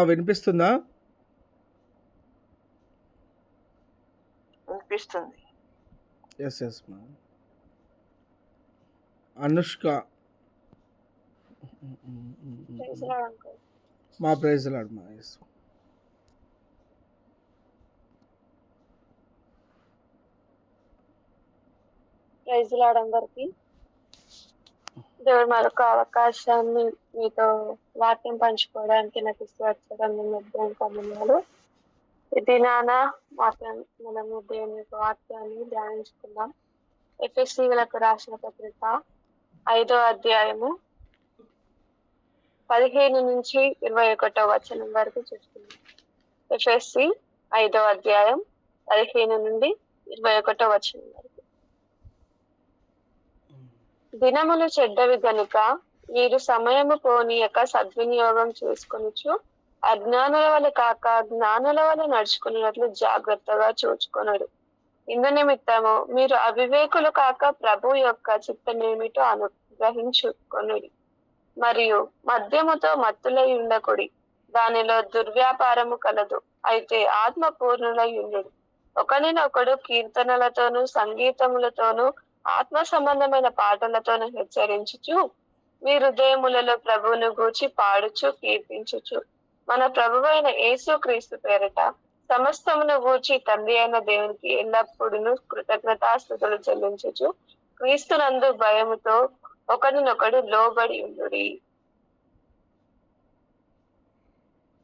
వినిపిస్తుందా? వినిపిస్తుంది. Yes yes మా. అనుష్క. మా ప్రైజ్ లాడ్ మా. ఎస్. ప్రైజ్ లార్డ్ అందరికి. దేవుడు మరొక అవకాశాన్ని మీతో వాక్యం పంచుకోవడానికి నాకు ఇష్టపడడం కమ్యూనియాలు. ఈ దినాన మనము దేవుని యొక్క వాక్యాన్ని ధ్యానించుకుందాం. ఎఫెసీయులకు రాసిన పత్రిక 5వ అధ్యాయము 15 నుంచి 21వ వచనం వరకు చూస్తున్నాం. ఎఫెసీ 5వ అధ్యాయం 15 నుండి 21వ వచనం వరకు. దినములు చెడ్డవి గనుక మీరు సమయము పోనీయక సద్వినియోగం చేసుకొనుచు అజ్ఞానుల వల్ల కాక జ్ఞానుల వల్ల నడుచుకున్నట్లు జాగ్రత్తగా చూచుకొనడు. ఇందు నిమిత్తము మీరు అవివేకులు కాక ప్రభు యొక్క చిత్తమేమిటో అనుగ్రహించుకొనుడి. మరియు మద్యముతో మత్తులై ఉండకుడి, దానిలో దుర్వ్యాపారము కలదు. అయితే ఆత్మ పూర్ణులై ఉండుడి. ఒకరినొకడు కీర్తనలతోనూ సంగీతములతోనూ ఆత్మ సంబంధమైన పాటలతోనూ హెచ్చరించుచు మీ హృదయములలో ప్రభువును గూర్చి పాడుచు కీర్తించుచు మన ప్రభువైన యేసు క్రీస్తు పేరిట సమస్తమును గూర్చి తండ్రి అయిన దేవునికి ఎల్లప్పుడూ కృతజ్ఞతాస్తుతులు చెల్లించుచు క్రీస్తునందు భయముతో ఒకరినొకడు లోబడి ఉండుడి.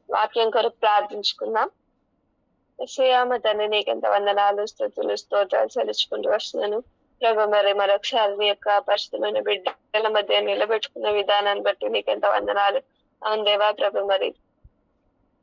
వాక్యం కొరకు ప్రార్థించుకుందాం. యేసయ్యా తండ్రి, నీకెంత వందనాలు, స్తుతులు, స్తోత్రాలు చెల్లించుకుంటూ వస్తున్నాను ప్రభు. మరి మరొకసారి నీ యొక్క పరిశుద్ధమైన బిడ్డల మధ్య నిలబెట్టుకున్న విధానాన్ని బట్టి నీకెంత వందనాలు. అవును దేవా ప్రభు, మరి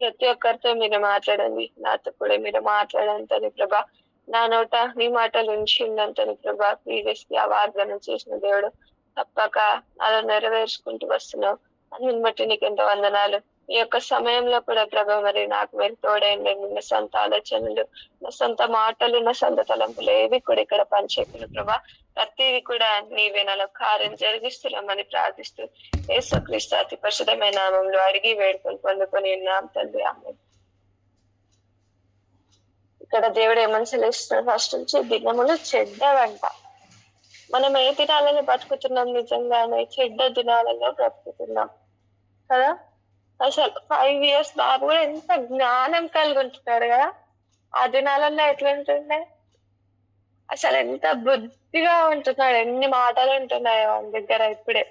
ప్రతి ఒక్కరితో మీరు మాట్లాడండి, నాతో కూడా మీరు మాట్లాడంతని ప్రభా. నా నోట నీ మాటలు ఉంచిందంతని ప్రభా. ప్రీవియస్ గా వాగ్దానం చేసిన దేవుడు తప్పక అలా నెరవేర్చుకుంటూ వస్తున్నావు. అందుని బట్టి నీకు ఎంతో వందనాలు. ఈ యొక్క సమయంలో కూడా ప్రభా మరి నాకు మీరు తోడైండి. నా సొంత ఆలోచనలు, నా సొంత మాటలు, నా సొంత తలంపులు ఏవి కూడా ఇక్కడ పనిచేయకుండా ప్రభా, ప్రతివి కూడా నీవే నాలో కార్యం జరిగిస్తున్నామని ప్రార్థిస్తూ యేసుక్రీస్తు అతి పరిశుద్ధమైన నామంలో అడిగి వేడుకొని పొందుకొని ఉన్నాం తండ్రి. ఆమేన్. ఇక్కడ దేవుడు ఏమని సెలవిస్తున్నాడు? ఫస్ట్ నుంచి దినములు చెడ్డవంట. మనం ఏ దినాలలో బ్రతుకుతున్నాం? నిజంగానే చెడ్డ దినాలలో బ్రతుకుతున్నాం కదా. అసలు 5 years బాబు కూడా ఎంత జ్ఞానం కలిగి ఉంటున్నాడు కదా. ఆ దినాలలో ఎట్లుంటుండే? అసలు ఎంత బుద్ధిగా ఉంటున్నాడు, ఎన్ని మాటలు ఉంటున్నాయో ఆయన దగ్గర ఇప్పుడే.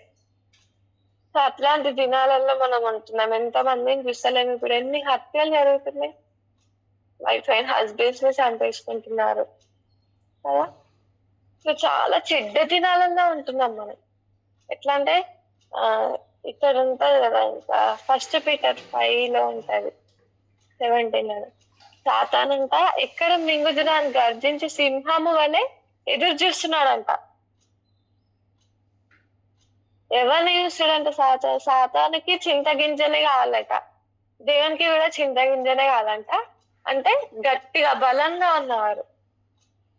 సో అట్లాంటి దినాలలో మనం ఉంటున్నాం. ఎంతమందిని చూస్తలేము ఇప్పుడు. ఎన్ని హత్యలు జరుగుతున్నాయి. వైఫ్ అండ్ హస్బెండ్స్ ని చంపేసుకుంటున్నారు కదా. సో చాలా చెడ్డ దినాలలో ఉంటున్నాం మనం. ఎట్లా అంటే ఇక్కడ ఉంటది కదా, ఇంకా 1 Peter 5 ఉంటది 17. సాతానంట ఎక్కడ మింగుదురాన్ని గర్జించి సింహము వలె ఎదురు చూస్తున్నాడంట. ఎవరిని చూస్తాడంట? సాతానికి చింతగింజలే కావాలట, దేవునికి కూడా చింతగింజలే కావాలంట. అంటే గట్టిగా బలంగా ఉన్నవారు,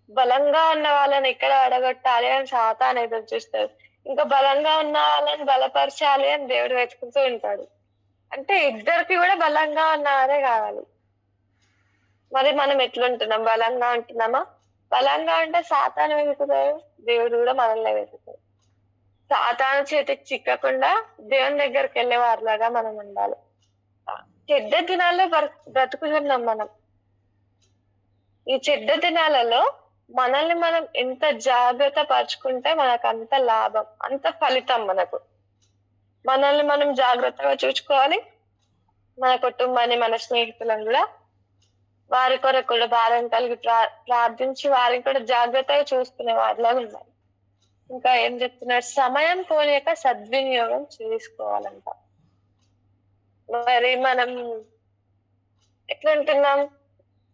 బలంగా ఉన్న వాళ్ళని ఎక్కడ అడగొట్టాలి అని సాతాను ఎదురు చూస్తాడు. ఇంకా బలంగా ఉన్న వాళ్ళని బలపరచాలి అని దేవుడు వెతుకుతూ ఉంటాడు. అంటే ఇద్దరికి కూడా బలంగా ఉన్నవారే కావాలి. మరి మనం ఎట్లుంటున్నాం? బలంగా ఉంటున్నామా? బలంగా ఉంటే సాతాను వెతుకుతాడు, దేవుడు కూడా మనల్ని వెతుకుతాడు. సాతాను చేతికి చిక్కకుండా దేవుని దగ్గరికి వెళ్ళే వారిలాగా మనం ఉండాలి. చెడ్డ దినాల్లో బ్రతుకుతున్నాం మనం. ఈ చెడ్డ దినాలలో మనల్ని మనం ఎంత జాగ్రత్త పరుచుకుంటే మనకు అంత లాభం, అంత ఫలితం మనకు. మనల్ని మనం జాగ్రత్తగా చూసుకోవాలి. మన కుటుంబాన్ని, మన స్నేహితులను కూడా వారి కొరకు కూడా భారం కలిగి ప్రార్థించి వారిని కూడా జాగ్రత్తగా చూసుకునే వారిలా ఉండాలి. ఇంకా ఏం చెప్తున్నారు? సమయం పోనీయక సద్వినియోగం చేసుకోవాలంట. మరి మనం ఎట్లుంటున్నాం?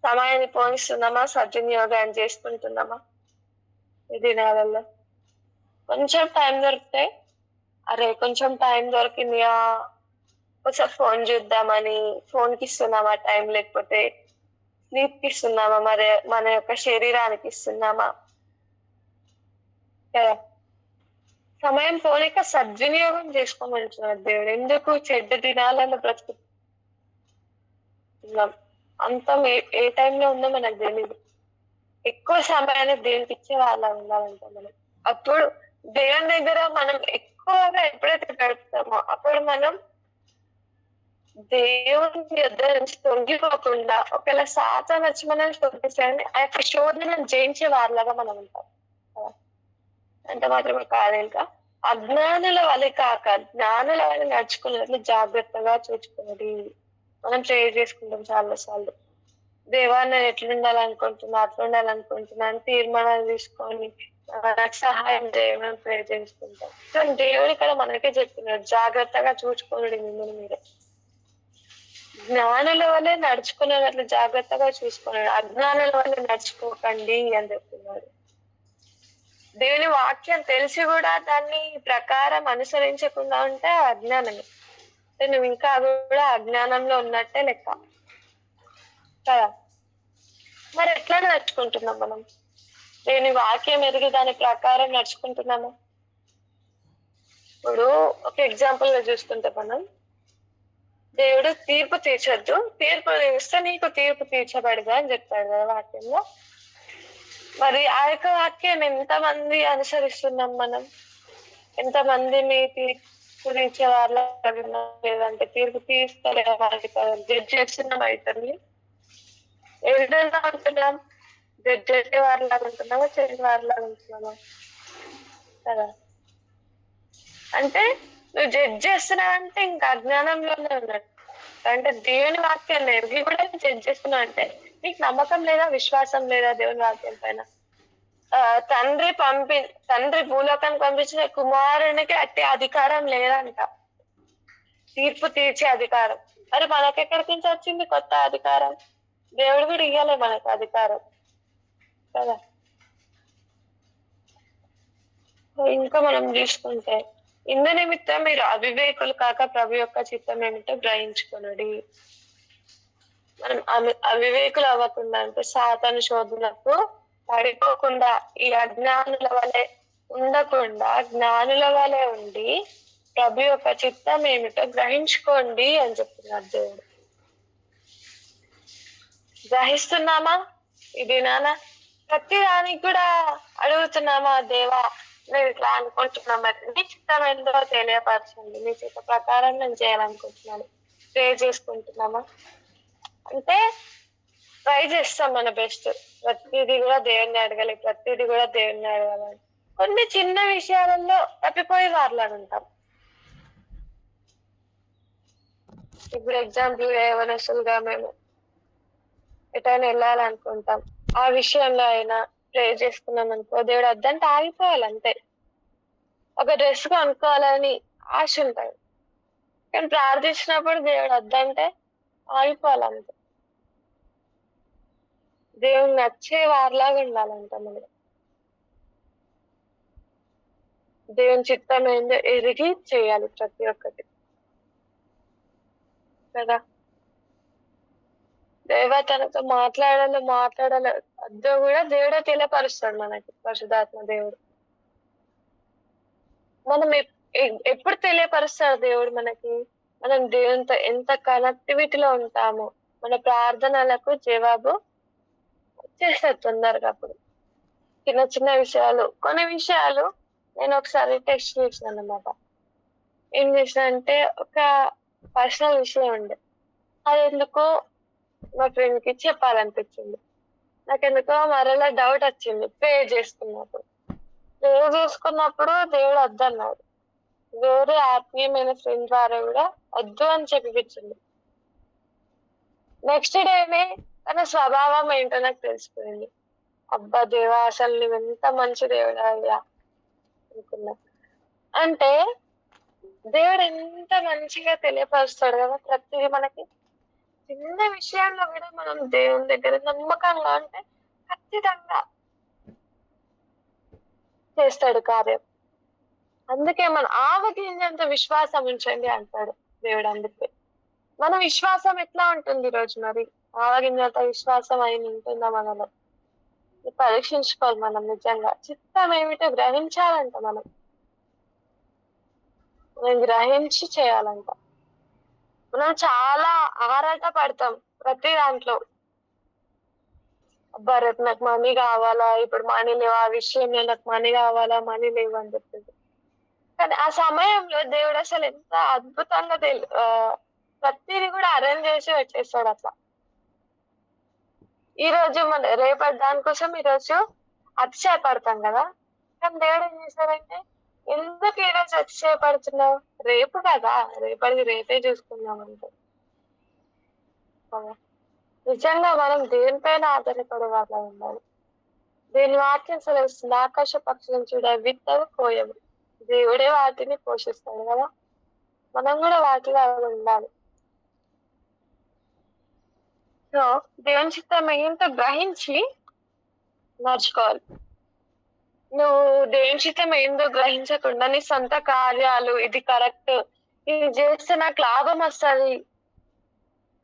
సమయాన్ని పోనిస్తున్నామా? సద్వినియోగం చేసుకుంటున్నామా? ఈ దినాలలో కొంచెం టైం దొరికితే అరే కొంచెం టైం దొరికింది, ఒకసారి ఫోన్ చూద్దామని ఫోన్కి ఇస్తున్నామా టైం? లేకపోతే స్లీప్కి ఇస్తున్నామా? మరి మన యొక్క శరీరానికి ఇస్తున్నామా? కదా. సమయం పోలేక సద్వినియోగం చేసుకోమంటున్నాడు దేవుడు. ఎందుకు? చెడ్డ దినాలలో చేస్తున్నాం. అంతం ఏ టైంలో ఉందో మనకు తెలీదు. ఎక్కువ సమయాన్ని దేవునికి ఇచ్చే వాళ్ళ ఉండాలంట మనం. అప్పుడు దేవుని దగ్గర మనం ఎక్కువగా ఎప్పుడైతే గడుపుతామో అప్పుడు మనం దేవుని యొద్ద నుంచి తొలగిపోకుండా, ఒకవేళ సాతాను వచ్చి మనల్ని తొలగిస్తాడని ఆ యొక్క శోధనను జయించే వారిలాగా మనం ఉంటాం కదా. అంత మాత్రమే కాదు, ఇంకా అజ్ఞానుల వలె కాక జ్ఞానుల వలె నడుచుకున్నట్లు జాగ్రత్తగా చూసుకున్నది. మనం ప్రేయర్ చేసుకుంటాం చాలా సార్లు, దేవా నేను ఎట్లుండాలనుకుంటున్నా అట్లుండాలనుకుంటున్నా అని తీర్మానాలు తీసుకొని నాకు సహాయం చేయమని ప్రే చేసుకుంటాం. కానీ దేవుడు ఇక్కడ మనకే చెప్తున్నాడు, జాగ్రత్తగా చూసుకోండి మిమ్మల్ని మీరే. జ్ఞానుల వల్లే నడుచుకునేటట్లు జాగ్రత్తగా చూసుకున్నాడు, అజ్ఞానుల వల్ల నడుచుకోకండి అని చెప్తున్నాడు. దేవుని వాక్యం తెలిసి కూడా దాన్ని ప్రకారం అనుసరించకుండా ఉంటే అజ్ఞానమే. నువ్వు ఇంకా కూడా అజ్ఞానంలో ఉన్నట్టే లెక్క కదా. మరి ఎట్లా నడుచుకుంటున్నాం మనం? దేవుని వాక్యం ఎరిగి దాని ప్రకారం నడుచుకుంటున్నాము. ఇప్పుడు ఒక ఎగ్జాంపుల్ గా చూసుకుంటే మనం, దేవుడు తీర్పు తీర్చొద్దు, తీర్పు తీస్తే నీకు తీర్పు తీర్చబడదు అని చెప్తాడు కదా వాక్యంలో. మరి ఆ యొక్క వాక్యం ఎంతమంది అనుసరిస్తున్నాం మనం? ఎంతమందిని తీర్పు తీర్చే వాళ్ళ లేదంటే తీర్పు తీస్తలే జడ్జ్ చేస్తున్నాం అవుతుంది. ఏ విధంగా ఉంటున్నాం? జడ్జ్ చేసే వారిలాగా ఉంటున్నామా, చేసే వారిలాగా ఉంటున్నామా కదా. అంటే నువ్వు జడ్జ్ చేస్తున్నావు అంటే ఇంకా అజ్ఞానంలోనే ఉన్నాడు. అంటే దేవుని వాక్యాన్ని ఎరిగి కూడా జడ్జ్ చేస్తున్నావు అంటే నీకు నమ్మకం లేదా, విశ్వాసం లేదా దేవుని వాక్యం పైన? తండ్రి భూలోకానికి పంపించిన కుమారునికి అట్టి అధికారం లేదంట, తీర్పు తీర్చే అధికారం. మరి మనకెక్కడికి నుంచి వచ్చింది కొత్త అధికారం? దేవుడు కూడా ఇయ్యాలి మనకు అధికారం కదా. ఇంకా మనం చూసుకుంటే, ఇందు నిమిత్తం మీరు అవివేకులు కాక ప్రభు యొక్క చిత్తం ఏమిటో గ్రహించుకునుడి. మనం అవివేకులు అవ్వకుండా, అంటే సాతాను శోధనకు పడిపోకుండా, ఈ అజ్ఞానుల వలె ఉండకుండా జ్ఞానుల వలె ఉండి ప్రభు యొక్క చిత్తం ఏమిటో గ్రహించుకోండి అని చెప్తున్నాడు దేవుడు. గ్రహిస్తున్నామా? ఇది నాన్న ప్రతి దానికి కూడా అడుగుతున్నామా, దేవా నేను ఇట్లా అనుకుంటున్నా, మరి నీ చిత్తం ఏందో తెలియపరచండి, నీ చిత్త ప్రకారం నేను చేయాలనుకుంటున్నాను, ప్రే చేసుకుంటున్నామా? అంటే ట్రై చేస్తాం మన బెస్ట్, ప్రతిదీ కూడా దేవుణ్ణి అడగాలి, ప్రతిదీ కూడా దేవుణ్ణి అడగాలని. కొన్ని చిన్న విషయాలలో తప్పిపోయి వారిలాగా ఉంటాం. ఇప్పుడు ఎగ్జాంపుల్ యవనస్తులుగా మేము ఎటైనా వెళ్ళాలనుకుంటాం, ఆ విషయంలో అయినా ప్రే చేసుకున్నాం అనుకో, దేవుడు వద్దంటే ఆగిపోవాలి అంతే. ఒక డ్రెస్ కొనుక్కోవాలని ఆశ ఉంటుంది, కానీ ప్రార్థించినప్పుడు దేవుడు వద్దంటే ఆగిపోవాలి అంతే. దేవుడు నచ్చే వారిలాగా ఉండాలంట మనం. దేవుని చిత్తం ఏందో ఎరిగి చేయాలి ప్రతి ఒక్కటి కదా. దేవ తనతో మాట్లాడాలి అద్దో కూడా దేవుడే తెలియపరుస్తాడు మనకి, పరిశుద్ధాత్మ దేవుడు. మనం ఎప్పుడు తెలియపరుస్తాడు దేవుడు మనకి? మనం దేవునితో ఎంత కనెక్టివిటీలో ఉంటామో మన ప్రార్థనలకు జవాబు వచ్చేస్తారు తొందరగా. అప్పుడు చిన్న చిన్న విషయాలు, కొన్ని విషయాలు నేను ఒకసారి టెస్ట్ చేసాను అన్నమాట. ఏం చేసిన అంటే, ఒక పర్సనల్ విషయం ఉండే, అది ఎందుకో మా ఫ్రెండ్ కి చెప్పాలనిపించింది. నాకెందుకో మరలా డౌట్ వచ్చింది ప్రే చేసుకున్నప్పుడు. దేవుడు వద్దన్నాడు. వేరే ఆత్మీయమైన ఫ్రెండ్ ద్వారా కూడా వద్దు అని చెప్పిపించింది. నెక్స్ట్ డేనే తన స్వభావం ఏంటో నాకు తెలిసిపోయింది. అబ్బా దేవా, అసలు నువ్వు ఎంత మంచి దేవుడా అయ్యా అనుకున్నా. అంటే దేవుడు ఎంత మంచిగా తెలియపరుస్తాడు కదా ప్రతిదీ మనకి. చిన్న విషయంలో కూడా మనం దేవుని దగ్గర నమ్మకంగా ఉంటే ఖచ్చితంగా చేస్తాడు కార్యం. అందుకే మన ఆవగింజంత విశ్వాసం ఉంచండి అంటాడు దేవుడు. అందుకే మన విశ్వాసం ఎట్లా ఉంటుంది ఈరోజు? మరి ఆవగింజంత విశ్వాసం అయిన ఉంటుందా మనలో? పరీక్షించుకోవాలి మనం. నిజంగా చిత్తం ఏమిటో గ్రహించాలంట మనం గ్రహించి చేయాలంట. మనం చాలా ఆరాట పడతాం ప్రతి దాంట్లో. అబ్బా! రేపు నాకు మనీ కావాలా, ఇప్పుడు మనీ లేవు, ఆ విషయంలో నాకు మనీ కావాలా, మనీ లేవు అని చెప్పేసి. కానీ ఆ సమయంలో దేవుడు అసలు ఎంత అద్భుతంగా ప్రతీది కూడా అరేంజ్ చేసి పెట్టేస్తాడు అట్లా. ఈ రోజు మన రేపటి దానికోసం ఈ రోజు అతిశయపడతాం కదా. కానీ దేవుడు ఏం చేశాడంటే, ఎందుకు ఈ రోజు అతిశయపడుతున్నావు, రేపు కదా, రేపటిది రేపే చూసుకుందాం అంటే. కదా. నిజంగా మనం దేనిపైన ఆధారపడే వాళ్ళ ఉండాలి. దేని వాక్యం సెలవిస్తుంది, ఆకాశ పక్షులను చూడ విత్తవు కోయవు, దేవుడే వాటిని పోషిస్తాడు కదా. మనం కూడా వాటిలో అలా ఉండాలి. సో దేవుని చిత్తం ఏంటో గ్రహించి నడుచుకోవాలి. నువ్వు దేవుని చిత్తం ఏందో గ్రహించకుండా నీ సొంత కార్యాలు, ఇది కరెక్ట్, ఇది చేస్తే నాకు లాభం వస్తుంది,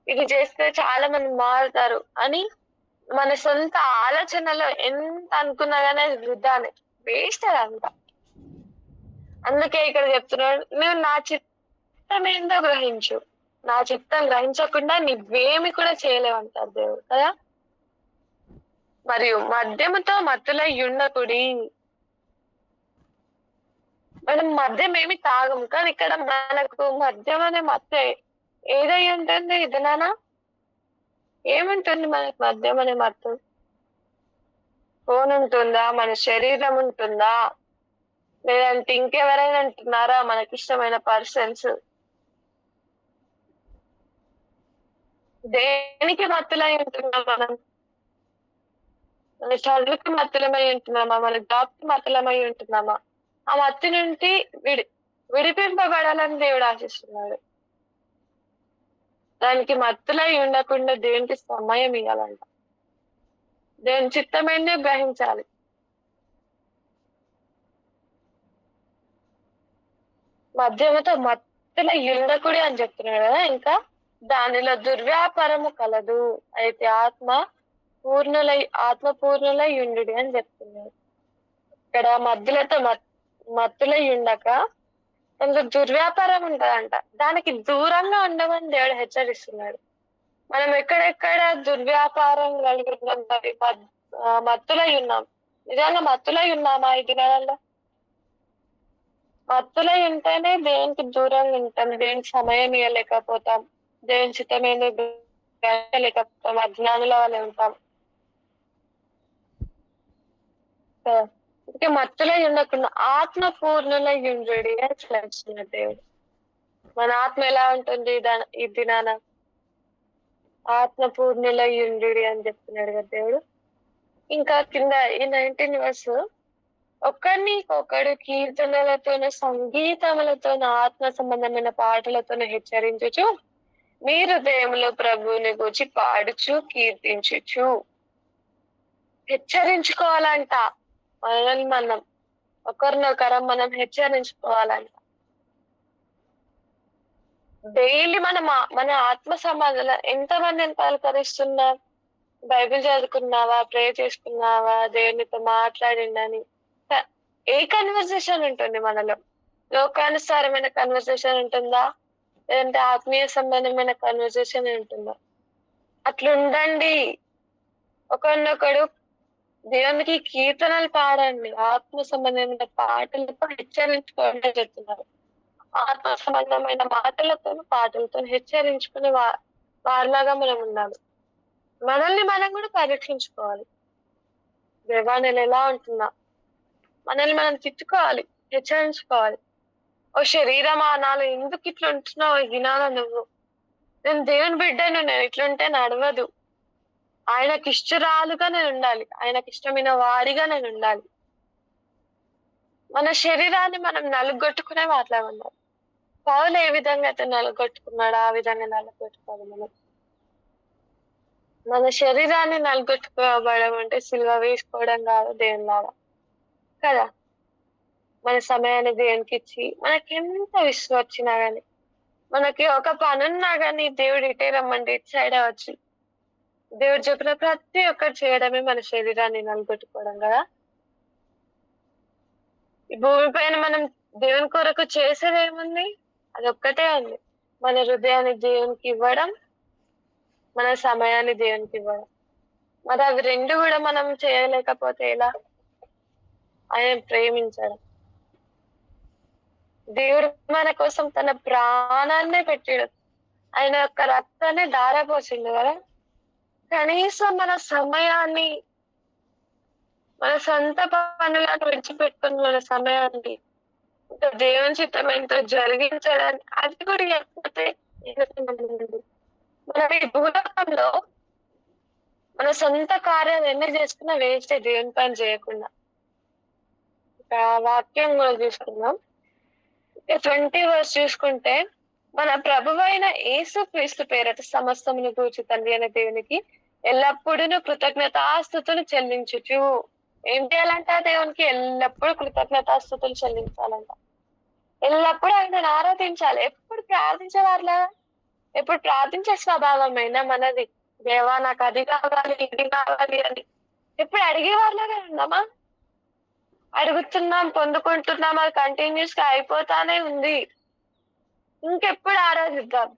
ఇది చేస్తే చాలా మంది మారుతారు అని మన సొంత ఆలోచనలో ఎంత అనుకున్నా కానీ అది వృధానే, వేస్ట్ అదంతా. అందుకే ఇక్కడ చెప్తున్నాడు, నువ్వు నా చిత్తం ఏందో గ్రహించు, నా చిత్తం గ్రహించకుండా నువ్వేమి కూడా చేయలేవంటారు దేవుడు కదా. మరియు మద్యముతో మత్తులై ఉండకుడి. మనం మద్యం ఏమి తాగము, కానీ ఇక్కడ మనకు మద్యం అనే మత్తు ఏదై ఉంటుంది ఇది నానా, ఏముంటుంది మనకు మద్యం అనే మత్తు? ఫోన్ ఉంటుందా, మన శరీరం ఉంటుందా, లేదంటే ఇంకెవరైనా ఉంటున్నారా మనకి ఇష్టమైన పర్సన్స్? దేనికి మత్తులై ఉంటున్నాం మనం? మన చదువుకి మత్తులమై ఉంటున్నామా, మన జాబ్కి మత్తులమై ఉంటున్నామా? ఆ మత్తు నుండి విడిపింపబడాలని దేవుడు ఆశిస్తున్నాడు. దానికి మత్తులై ఉండకుండా దేవునికి సమయం ఇవ్వాలంట. దేవుని చిత్తమైందే గ్రహించాలి. మద్యముతో మత్తులై ఉండకుడి అని చెప్తున్నాడు కదా. ఇంకా దానిలో దుర్వ్యాపారము కలదు, అయితే ఆత్మ పూర్ణులై ఉండు అని చెప్తున్నాడు. ఇక్కడ మత్తులై ఉండక అందులో దుర్వ్యాపారం ఉంటదంట. దానికి దూరంగా ఉండమని దేవుడు హెచ్చరిస్తున్నాడు. మనం ఎక్కడెక్కడ దుర్వ్యాపారం కలిగి ఉన్నాం, మత్తులై ఉన్నాం. నిజంగా మత్తులై ఉన్నామా ఈ దినాలలో? మత్తులై ఉంటేనే దేవునికి దూరంగా ఉంటాం, దేవునికి సమయం ఇవ్వలేకపోతాం, దేవుని చిత్తమైన గ్రహించలేకపోతాం, అజ్ఞానుల వల్ల ఉంటాం. అందుకే మత్తులై ఉండకుండా ఆత్మ పూర్ణులై ఉండు అని చెప్తున్నాడు దేవుడు. మన ఆత్మ ఎలా ఉంటుంది ఈ దినాన? ఆత్మ పూర్ణులై ఉండు అని చెప్తున్నాడు కదా దేవుడు. ఇంకా కింద ఈ 19 వర్స్, ఒకరికొకడు కీర్తనలతోనూ సంగీతములతోనూ ఆత్మ సంబంధమైన పాటలతోనూ హెచ్చరించుచు మీ హృదయములో ప్రభువుని గూర్చి పాడుచు కీర్తించుచు. హెచ్చరించుకోవాలంట. మనల్ని మనం ఒకరినొకరం మనం హెచ్చరించుకోవాలంట. డైలీ మన ఆత్మ సమాధానం ఎంతమందిని పలకరిస్తున్నా, బైబిల్ చదువుకున్నావా, ప్రే చేసుకున్నావా, దేవునితో మాట్లాడిండని ఏ కన్వర్సేషన్ ఉంటుంది మనలో? లోకానుసారమైన కన్వర్సేషన్ ఉంటుందా, లేదంటే ఆత్మీయ సంబంధమైన కన్వర్సేషన్ ఉంటుందా? అట్లుండండి. ఒకరినొకడు దేవునికి కీర్తనలు పాడండి, ఆత్మ సంబంధమైన పాటలతో హెచ్చరించుకోండి చెప్తున్నారు. ఆత్మ సంబంధమైన మాటలతో పాటలతో హెచ్చరించుకునే వారిలాగా మనం ఉండాలి. మనల్ని మనం కూడా పరీక్షించుకోవాలి. దేవా నేను ఎలా ఉంటున్నా, మనల్ని మనం తిట్టుకోవాలి, హెచ్చరించుకోవాలి. ఓ శరీరమా, నాలో ఎందుకు ఇట్లా ఉంటున్నావు వినాలా నువ్వు? నేను దేవుని బిడ్డను, నేను ఇట్లుంటే నడవదు. ఆయనకి ఇష్టరాలుగా నేను ఉండాలి, ఆయనకి ఇష్టమైన వాడిగా నేను ఉండాలి. మన శరీరాన్ని మనం నలుగొట్టుకునే మాట్లాడాలి. పౌలు ఏ విధంగా అయితే నలుగొట్టుకున్నాడో ఆ విధంగా నలుగొట్టుకోవాలి. మన శరీరాన్ని నలుగొట్టుకోవడం అంటే సిలువ వేసుకోవడం కాదు దేవునిలాగా కదా. మన సమయాన్ని దేవునికి ఇచ్చి, మనకి ఎంత విసుగు వచ్చినా గానీ, మనకి ఒక పని ఉన్నా గానీ దేవుడు ఇటే రమ్మంటే ఇటు సైడ్ వచ్చి దేవుడు చెప్పిన ప్రతి ఒక్కటి చేయడమే మన శరీరాన్ని నలుగొట్టుకోవడం కదా. ఈ భూమి పైన మనం దేవుని కొరకు చేసేది ఏముంది? అది ఒక్కటే ఉంది, మన హృదయాన్ని దేవునికి ఇవ్వడం, మన సమయాన్ని దేవునికి ఇవ్వడం. మరి అవి రెండు కూడా మనం చేయలేకపోతే ఎలా? ఆయన ప్రేమించడం. దేవుడు మన కోసం తన ప్రాణాన్నే పెట్టాడు. ఆయన యొక్క రక్తాన్ని ధారపోసిండు కదా. కనీసం మన సమయాన్ని, మన సొంత పనులను విడిచిపెట్టుకుని మన సమయాన్ని ఇంకా దేవుని చిత్తం ఏంటో జరిగించడానికి అది కూడా లేకపోతే మనం ఈ భూలోకంలో మన సొంత కార్యాలు ఎన్ని చేసుకున్నా వేస్ట్ దేవుని పని చేయకుండా. ఇక వాక్యం కూడా చూసుకుందాం. 20 వర్స్ చూసుకుంటే, మన ప్రభువైన యేసు క్రీస్తు పేరట సమస్తమును గూర్చి తండ్రి అయిన దేవునికి ఎల్లప్పుడూ కృతజ్ఞతాస్తుతులు చెల్లించుచు. ఏం చేయాలంట? దేవునికి ఎల్లప్పుడూ కృతజ్ఞతాస్తుతులు చెల్లించాలంట. ఎల్లప్పుడూ ఆయనను ఆరాధించాలి. ఎప్పుడు ప్రార్థించేవారులా, ఎప్పుడు ప్రార్థించే స్వభావమైనా మనది. దేవా నాకు అది కావాలి, ఇది కావాలి అని ఎప్పుడు అడిగేవారులాగా ఉన్నామా? అడుగుతున్నాం, పొందుకుంటున్నాం, అది కంటిన్యూస్ గా అయిపోతానే ఉంది. ఇంకెప్పుడు ఆరాధిద్దాం?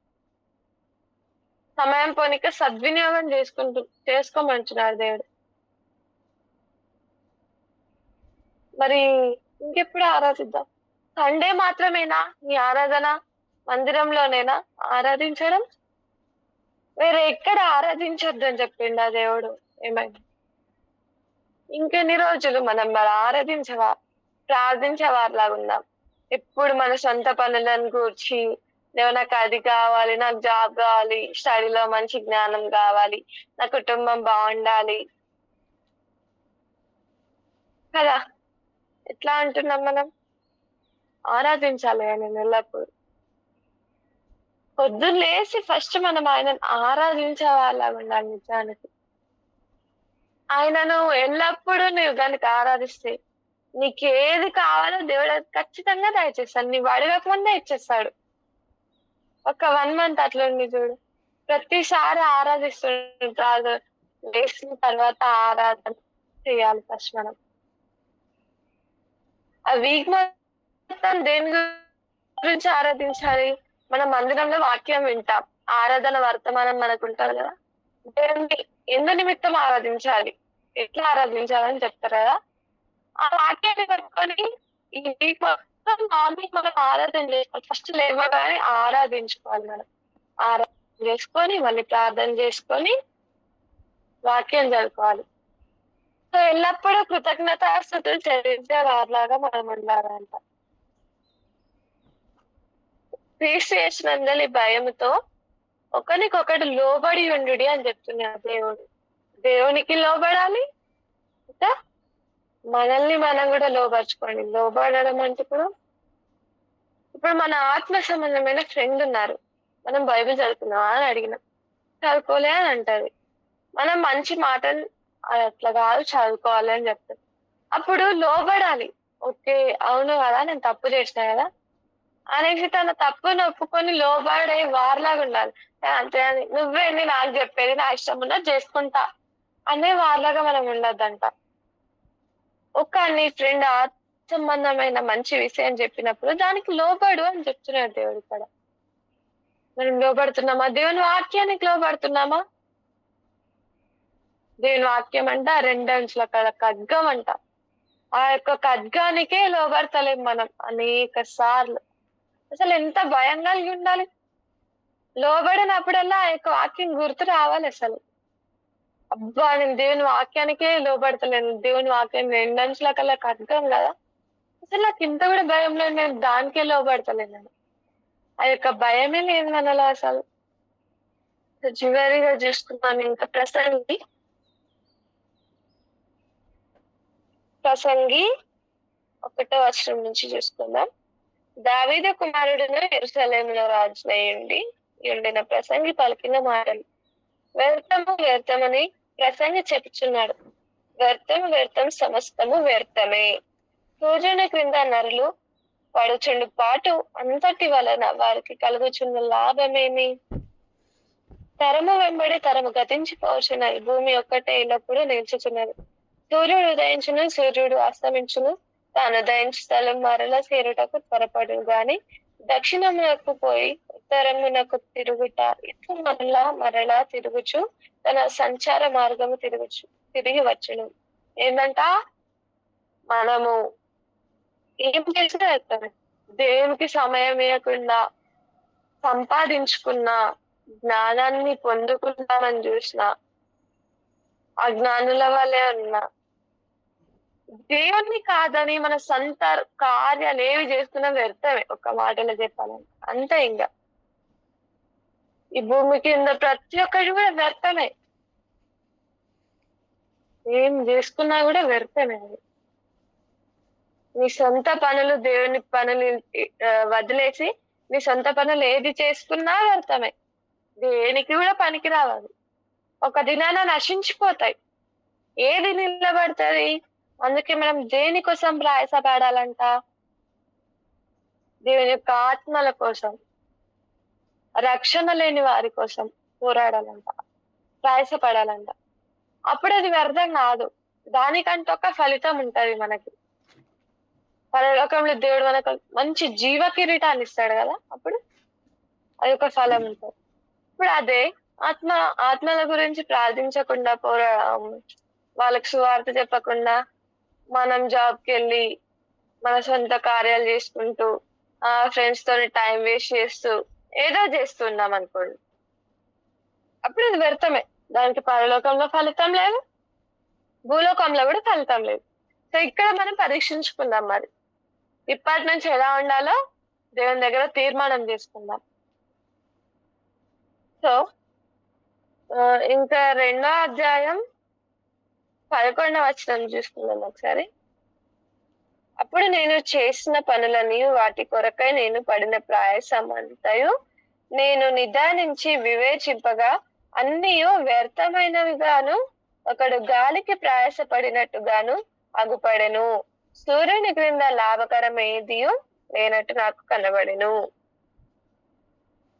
సమయం పోనిక సద్వినియోగం చేసుకోమంటున్నాడు దేవుడు. మరి ఇంకెప్పుడు ఆరాధిద్దాం? సండే మాత్రమేనా ఈ ఆరాధన? మందిరంలోనేనా ఆరాధించడం? వేరే ఎక్కడ ఆరాధించొద్దు అని చెప్పిండా దేవుడు? ఏమైంది? ఇంకెన్ని రోజులు మనం మరి ప్రార్థించేవారిలాగా ఉందాం? ఎప్పుడు మన సొంత పనులను గూర్చి, నాకు అది కావాలి, నాకు జాబ్ కావాలి, స్టడీలో మంచి జ్ఞానం కావాలి, నా కుటుంబం బాగుండాలి కదా. ఎట్లా అంటున్నాం మనం? ఆరాధించాలి అని ఎల్లప్పుడు. పొద్దున్న లేసి ఫస్ట్ మనం ఆయనను ఆరాధించే వాళ్ళగా ఉండాలి. నిజానికి ఆయనను ఎల్లప్పుడూ నువ్వు కనుక ఆరాధిస్తే నీకేది కావాలో దేవుడు ఖచ్చితంగా దయచేస్తాడు. నీవు అడగకముందే ఇచ్చేస్తాడు. ఒక 1 month అట్లా ఉంది చూడు. ప్రతిసారి ఆరాధిస్తుంటారు. లేచిన తర్వాత ఆరాధన చేయాలి ఫస్ట్ మనం. ఆ వీక్ మొత్తం దేని గురించి ఆరాధించాలి? మన మందిరంలో వాక్యం వింటాం, ఆరాధన వర్తమానం మనకు ఉంటుంది కదా. దేవుని ఎందు నిమిత్తం ఆరాధించాలి, ఎట్లా ఆరాధించాలని చెప్తారు కదా. ఆ వాక్యాన్ని పట్టుకొని ఈ వీక్ మొత్తం మార్నింగ్ మనం ఆరాధన చేసుకోవాలి. ఫస్ట్ లేవగానే ఆరాధించుకోవాలి. మనం ఆరాధన చేసుకొని మళ్ళీ ప్రార్థన చేసుకొని వాక్యం చదువుకోవాలి. సో ఎల్లప్పుడూ కృతజ్ఞతాస్తుతులు చెల్లించే వారిలాగా మనం ఉండాలంట. క్రీస్తు యేసునందలి భయముతో ఒకరికొకడు లోబడి ఉండు అని చెప్తున్నాడు దేవుడు. దేవునికి లోబడాలి, ఇంకా మనల్ని మనం కూడా లోబర్చుకోండి. లోబడడం అంటే ఇప్పుడు మన ఆత్మ సంబంధమైన ఫ్రెండ్ ఉన్నారు, మనం బైబిల్ చదువుకున్నావా అని అడిగినాం, చదువుకోలే అని అంటది. మనం మంచి మాటలు అట్లా కాదు చదువుకోవాలి అని చెప్తాం. అప్పుడు లోబడాలి. ఓకే అవును కదా, నేను తప్పు చేసినా కదా అనేసి తన తప్పును ఒప్పుకొని లోబడే వారిలాగా ఉండాలి. అంతే అని నువ్వేంది నాకు చెప్పేది, నా ఇష్టం ఉన్నది చేసుకుంటా అనే వారిలాగా మనం ఉండొద్దంట. నీ ఫ్రెండ్ సంబంధమైన మంచి విషయం చెప్పినప్పుడు దానికి లోబడు అని చెప్తున్నాడు దేవుడు ఇక్కడ. మనం లోబడుతున్నామా? దేవుని వాక్యానికి లోబడుతున్నామా? దేవుని వాక్యం అంట 2 అంచుల ఖడ్గం అంట. ఆ యొక్క ఖడ్గానికే లోబడతలేం మనం అనేక సార్లు. అసలు ఎంత భయం కలిగి ఉండాలి? లోబడినప్పుడల్లా ఆ యొక్క వాక్యం గుర్తు రావాలి. అసలు అబ్బా నేను దేవుని వాక్యానికే లోబడతలేను, దేవుని వాక్యం 2 అంచుల ఖడ్గం కదా, అసలు నాకు ఇంత కూడా భయం లేదు, నేను దానికే లోబడతలేను. ఆ యొక్క భయమే లేదు మనలో అసలు. చివరిగా చూసుకున్నాను ఇంకా ప్రసంగి 1వ వచనం నుంచి చూసుకుందాం. దావీదు కుమారుడును యెరూషలేములో రాజునై ఉండిన ప్రసంగి పలికిన మాటలు. వ్యర్థము వ్యర్థమని ప్రసంగి చెప్పుచున్నాడు. వ్యర్థం వ్యర్థం సమస్తము వ్యర్థమే. సూర్యుని క్రింద నరులు పడుచుండు పాటు అంతటి వలన వారికి కలుగుచున్న లాభమేమి? తరము వెంబడి తరము గతించిపోవచ్చున్నది, భూమి ఒక్కటే ఎల్లప్పుడూ నిల్చుచున్నది. సూర్యుడు ఉదయించును, సూర్యుడు అస్తమించును, తాను ఉదయించు స్థలం మరల చేరుటకు త్వరపడు గాని దక్షిణమునకు పోయి ఉత్తరమునకు తిరుగుట, ఇట్లు మరలా మరలా తిరుగుచు తన సంచార మార్గము తిరిగి వచ్చును. ఏంటంట, మనము ఏం చేసినా వెళ్తాము. దేవునికి సమయం ఇవ్వకుండా సంపాదించుకున్న జ్ఞానాన్ని పొందుకుంటామని చూసిన అజ్ఞానుల వల్లే ఉన్నా, దేవుణ్ణి కాదని మన సొంత కార్యాలు ఏవి చేస్తున్నా వ్యర్థమే. ఒక మాటలో చెప్పాలని అంతే. ఇంకా ఈ భూమి కింద ప్రతి ఒక్కటి కూడా వ్యర్థమే. ఏం చేసుకున్నా కూడా వ్యర్థమే. అది నీ సొంత పనులు, దేవుని పనులు వదిలేసి నీ సొంత పనులు ఏది చేసుకున్నా వ్యర్థమే. దేనికి కూడా పనికి రావాలి. ఒక దినాన నశించిపోతాయి. ఏది నిలబడుతుంది? అందుకే మనం దేనికోసం ప్రయాసపడాలంట? దేవుని యొక్క ఆత్మల కోసం, రక్షణ లేని వారి కోసం పోరాడాలంట, ప్రయాసపడాలంట. అప్పుడు అది వ్యర్థం కాదు. దానికంటే ఒక ఫలితం ఉంటది మనకి. పరలోకంలో దేవుడు మనకు మంచి జీవ కిరీటాన్ని ఇస్తాడు కదా, అప్పుడు అది ఒక ఫలం ఉంటుంది. ఇప్పుడు అదే ఆత్మల గురించి ప్రార్థించకుండా వాళ్ళకి సువార్త చెప్పకుండా మనం జాబ్కి వెళ్ళి మన సొంత కార్యాలు చేసుకుంటూ ఫ్రెండ్స్ తోని టైం వేస్ట్ చేస్తూ ఏదో చేస్తున్నాం అనుకోండి, అప్పుడు ఇది వ్యర్థమే. దానికి పరలోకంలో ఫలితం లేదు, భూలోకంలో కూడా ఫలితం లేదు. సో ఇక్కడ మనం పరీక్షించుకుందాం. మరి ఇప్పటి నుంచి ఎలా ఉండాలో దేవుని దగ్గర తీర్మానం చేసుకుందాం. సో ఇంకా 2వ అధ్యాయం 11వ వచనం చూసుకుందాం ఒకసారి. అప్పుడు నేను చేసిన పనులని, వాటి కొరకై నేను పడిన ప్రయాసం అంతయు నేను నిదానించి వివేచింపగా అన్నీయు వ్యర్థమైనవిగాను, ఒకడు గాలికి ప్రయాసపడినట్టుగాను అగుపడెను. సూర్యుని క్రింద లాభకరం ఏదియు లేనట్టు నాకు కనబడెను.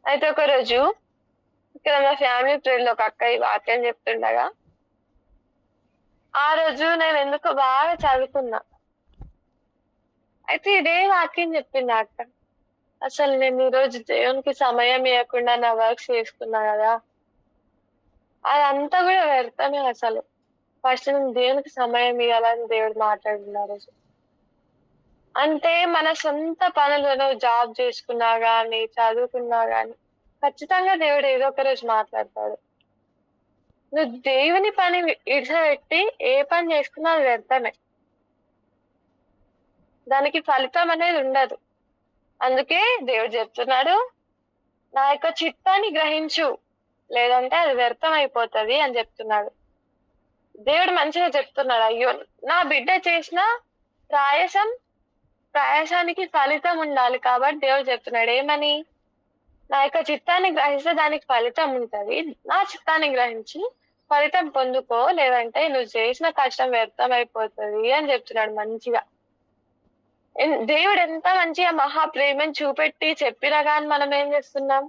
అయితే ఒకరోజు ఇక్కడ మా ఫ్యామిలీ ప్రేయర్లో ఒక అక్క ఈ వాక్యం చెప్తుండగా, ఆ రోజు నేను ఎందుకో బాగా చదువుకున్నా. అయితే ఇదే వాక్యం చెప్పింది అక్క. అసలు నేను ఈరోజు దేవునికి సమయం ఇవ్వకుండా నా వర్క్స్ చేసుకున్నా కదా, అదంతా కూడా వ్యర్థమే. అసలు ఫస్ట్ నేను దేవునికి సమయం ఇవ్వాలని దేవుడు మాట్లాడుతున్నారు. అంటే మన సొంత పనులను జాబ్ చేసుకున్నా గానీ, చదువుకున్నా గానీ ఖచ్చితంగా దేవుడు ఏదో ఒక రోజు మాట్లాడతాడు. నువ్వు దేవుని పని ఇడిచిపెట్టి ఏ పని చేసుకున్నా అది వ్యర్థమే. దానికి ఫలితం అనేది ఉండదు. అందుకే దేవుడు చెప్తున్నాడు, నా యొక్క చిత్తాన్ని గ్రహించు, లేదంటే అది వ్యర్థం అయిపోతుంది అని చెప్తున్నాడు. దేవుడు మంచిగా చెప్తున్నాడు, అయ్యో నా బిడ్డ చేసిన ప్రయాసానికి ఫలితం ఉండాలి. కాబట్టి దేవుడు చెప్తున్నాడు ఏమని, నా యొక్క చిత్తాన్ని గ్రహిస్తే దానికి ఫలితం ఉంటది, నా చిత్తాన్ని గ్రహించి ఫలితం పొందుకో, లేదంటే నువ్వు చేసిన కష్టం వ్యర్థం అయిపోతుంది అని చెప్తున్నాడు మంచిగా. దేవుడు ఎంత మంచిగా మహాప్రేమని చూపెట్టి చెప్పినా కానీ మనం ఏం చేస్తున్నాం?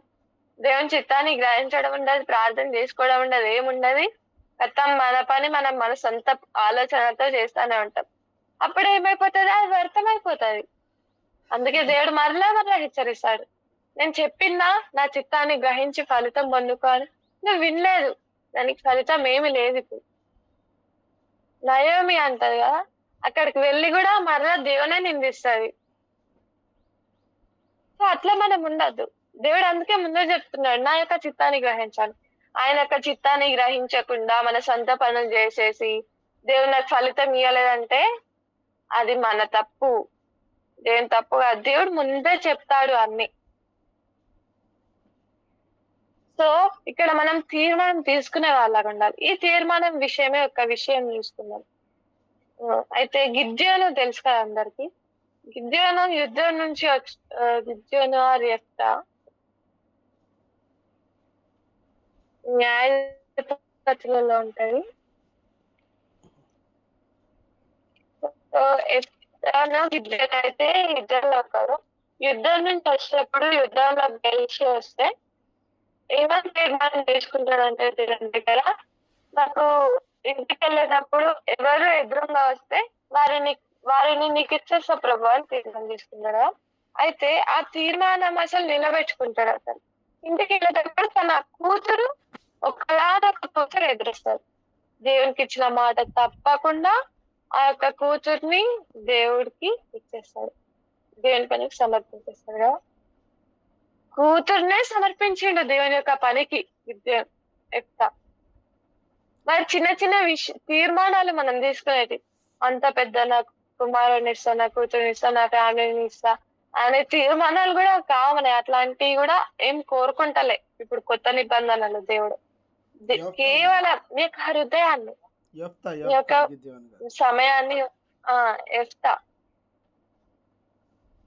దేవుని చిత్తాన్ని గ్రహించడం ఉండదు, ప్రార్థన చేసుకోవడం ఉండదు, ఏముండదు. మొత్తం మన పని మనం మన సొంత ఆలోచనతో చేస్తానే ఉంటాం. అప్పుడు ఏమైపోతుంది? అది వ్యర్థం అయిపోతుంది. అందుకే దేవుడు మరలా హెచ్చరిస్తాడు, నేను చెప్పినా నా చిత్తాన్ని గ్రహించి ఫలితం పొందుకోవాలి, నువ్వు వినలేదు, దానికి ఫలితం ఏమి లేదు. ఇప్పుడు నయోమి అంటది కదా, అక్కడికి వెళ్ళి కూడా మరలా దేవునే నిందిస్తుంది. సో అట్లా మనం ఉండద్దు. దేవుడు అందుకే ముందే చెప్తున్నాడు, నా యొక్క చిత్తాన్ని గ్రహించాలి. ఆయన యొక్క చిత్తాన్ని గ్రహించకుండా మన సొంత పనులు చేసేసి దేవుడు నాకు ఫలితం ఇవ్వలేదంటే అది మన తప్పు, దేవుని తప్పు కాదు. దేవుడు ముందే చెప్తాడు అన్ని. సో ఇక్కడ మనం తీర్మానం తీసుకునే వాళ్ళగా ఉండాలి. ఈ తీర్మానం విషయమే ఒక విషయం చూసుకున్నాం. అయితే గిద్యోను తెలుసు కదా అందరికి. గిద్యోను యుద్ధం నుంచి గిద్యోను ఆర్ యెఫ్తా న్యాయపత్రులలో ఉంటది. గిద్యోను అయితే ఇద్దరు ఒకరు యుద్ధం నుంచి వచ్చినప్పుడు యుద్ధంలో గెలిచి వస్తే ఏమని తీర్మానం చేసుకుంటాడంటే దేవుని దగ్గర, నాకు ఇంటికి వెళ్ళేటప్పుడు ఎవరు ఎదురుగా వస్తే వారిని నీకు ఇచ్చేస్తా ప్రభు అని తీర్మానం తీసుకున్నాడా. అయితే ఆ తీర్మానం అసలు నిలబెట్టుకుంటాడు అసలు. ఇంటికి వెళ్ళేటప్పుడు తన కూతురు ఒక్కగానొక్క కూతురు ఎదురొస్తది. దేవునికి ఇచ్చిన మాట తప్పకుండా ఆ యొక్క కూతుర్ని దేవుడికి ఇచ్చేస్తాడు. దేవుని పనికి సమర్పించేస్తాడు కదా! కూతుర్నే సమర్పించిండు దేవుని యొక్క పనికి యెఫ్తా. మరి చిన్న చిన్న తీర్మానాలు మనం తీసుకునేది. అంత పెద్ద నాకు కుమారుడినిస్తా, నా కూతురినిస్తా, నా ఫ్యామిలీని ఇస్తా అనే తీర్మానాలు కూడా కామనే. అట్లాంటివి కూడా ఏం కోరుకుంటలే ఇప్పుడు కొత్త నిబంధనలు దేవుడు. కేవలం నీ యొక్క హృదయాన్ని, నీ యొక్క సమయాన్ని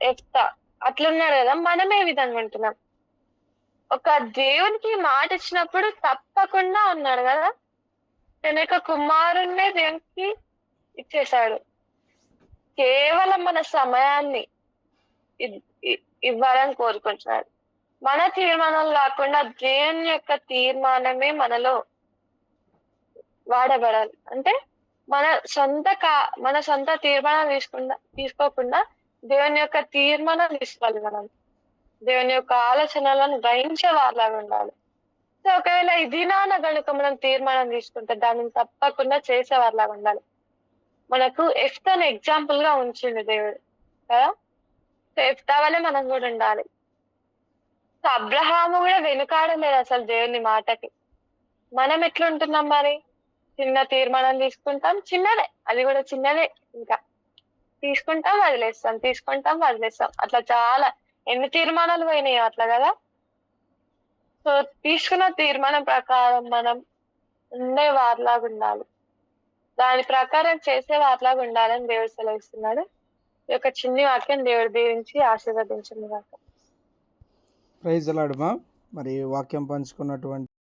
యెఫ్తా అట్లున్నాడు కదా, మనం ఏ విధంగా ఉంటున్నాం? ఒక దేవునికి మాట ఇచ్చినప్పుడు తప్పకుండా ఉన్నాడు కదా, తన యొక్క కుమారుణ్ణే దేవునికి ఇచ్చేశాడు. కేవలం మన సమయాన్ని ఇవ్వాలని కోరుకుంటున్నాడు. మన తీర్మానం కాకుండా దేవుని యొక్క తీర్మానమే మనలో వాడబడాలి. అంటే మన సొంత తీర్మానం తీసుకోకుండా దేవుని యొక్క తీర్మానం తీసుకోవాలి. మనం దేవుని యొక్క ఆలోచనలను గ్రహించే వారిలాగా ఉండాలి. సో ఒకవేళ ఈ దినాన గనుక మనం తీర్మానం తీసుకుంటే దానిని తప్పకుండా చేసేవారిలాగా ఉండాలి. మనకు యెఫ్తాను ఎగ్జాంపుల్ గా ఉంచింది దేవుడు కదా. సో యెఫ్తా వల్లే మనం కూడా ఉండాలి. సో అబ్రహాము కూడా వెనుకాడలేదు అసలు దేవుని మాటకి. మనం ఎట్లుంటున్నాం మరి? చిన్న తీర్మానం తీసుకుంటాం, చిన్నదే, అది కూడా చిన్నదే, ఇంకా తీసుకుంటాం వదిలేస్తాం. అట్లా చాలా ఎన్ని తీర్మానాలు పోయినాయో అట్లా కదా. సో తీసుకున్న తీర్మానం ప్రకారం మనం ఉండే వారిలాగా ఉండాలి, దాని ప్రకారం చేసే వారిలాగా ఉండాలని దేవుడు సెలవిస్తున్నాడు. ఈ యొక్క చిన్ని వాక్యం దేవుడు దీవించి ఆశీర్వదించింది కాక. ప్రైజ్ ది లార్డ్ మా. మరి వాక్యం పంచుకున్నటువంటి